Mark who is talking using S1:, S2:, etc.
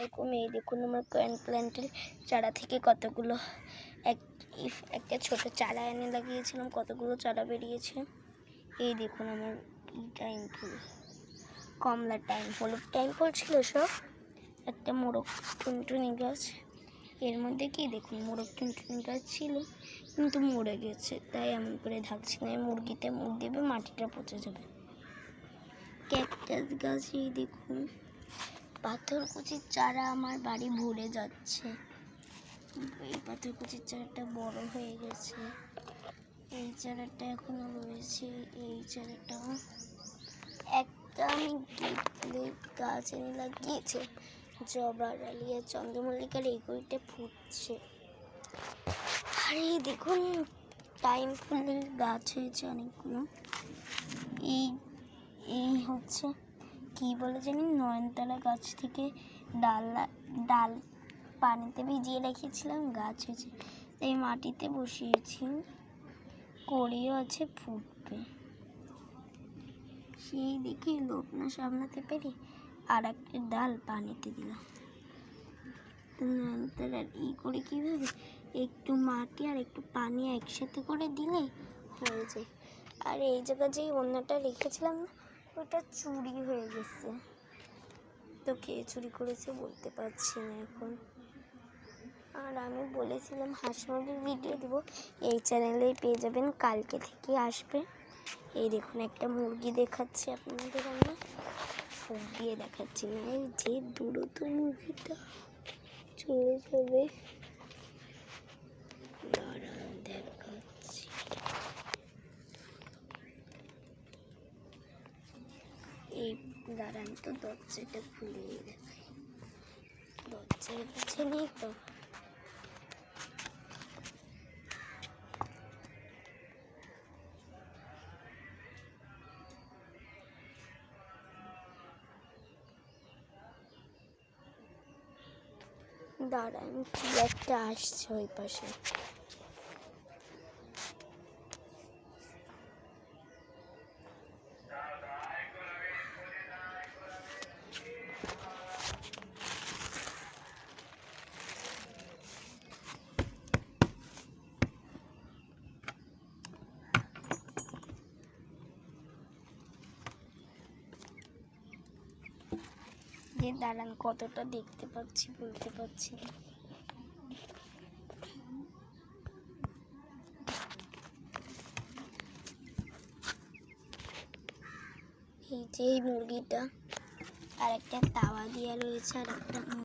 S1: এই দেখুন আমার কয়েন প্ল্যান্টের চারা থেকে কতগুলো একটা ছোট চারা এনে লাগিয়েছিলাম, কতগুলো চারা বেরিয়েছে। এই দেখুন আমার টাইম ফুল, কমলা টাইম ফুল, ছিল সব। একটা মোরগ টুনটুনি গাছ, এর মধ্যে কি দেখুন মোরগ টুনটুনি গাছ ছিল কিন্তু মরে গেছে, তাই এমন করে ঢাকছি না, মুরগিতে মুখ দেবে মাটিটা পচে যাবে। ক্যাকটাস গাছ, এই দেখুন পাথরকুচির চারা আমার বাড়ি ভরে যাচ্ছে। এই পাথরকুচির চারাটা বড় হয়ে গেছে, এই চারাটা এখনো রয়েছে, এই চারাটা একটা আমি গাছ এনে লাগিয়েছে, জবা ডালিয়া চন্দ্রমল্লিকার এই গড়িটা ফুটছে। আর এই দেখুন টাইম ফুলের গাছ হয়েছে অনেকগুলো। এই হচ্ছে কি বলে জানি, নয়নতারা গাছ থেকে ডাল পানিতে ভিজিয়ে রেখেছিলাম, গাছ হয়েছে, এই মাটিতে বসিয়েছি, কড়িও আছে, ফুটবে। সেই দেখে লোভ না সামলাতে পেরে আর একটা ডাল পানিতে দিলাম। নয়নতারার এই করে কীভাবে একটু মাটি আর একটু পানি একসাথে করে দিলে হয়ে যায়। আর এই জায়গায় যেই অন্যটা রেখেছিলাম না, ওটা চুরি হয়ে গেছে, তো কে চুরি করেছে বলতে পারছি না এখন। আর আমি বলেছিলাম হাঁস মুরগির ভিডিও দিব, এই চ্যানেলেই পেয়ে যাবেন, কালকে থেকে আসবে। এই দেখুন একটা মুরগি দেখাচ্ছি আপনাদের, আমি ফুক দিয়ে দেখাচ্ছি না, এই যে দ্রুত মুরগিটা চলে যাবে, দাঁড়ান দেখাচ্ছি। এই দাঁড়ান তো দরজাটা খুলে দেখাই, দরজার কাছে নেই তো। দাঁড়ান কি একটা আসছে ওই পাশে, যে দাঁড়ান কতটা দেখতে পাচ্ছি বলতে পারছি না। এই যে এই মুরগিটা আর একটা তাওয়া দেওয়া রয়েছে, আর একটা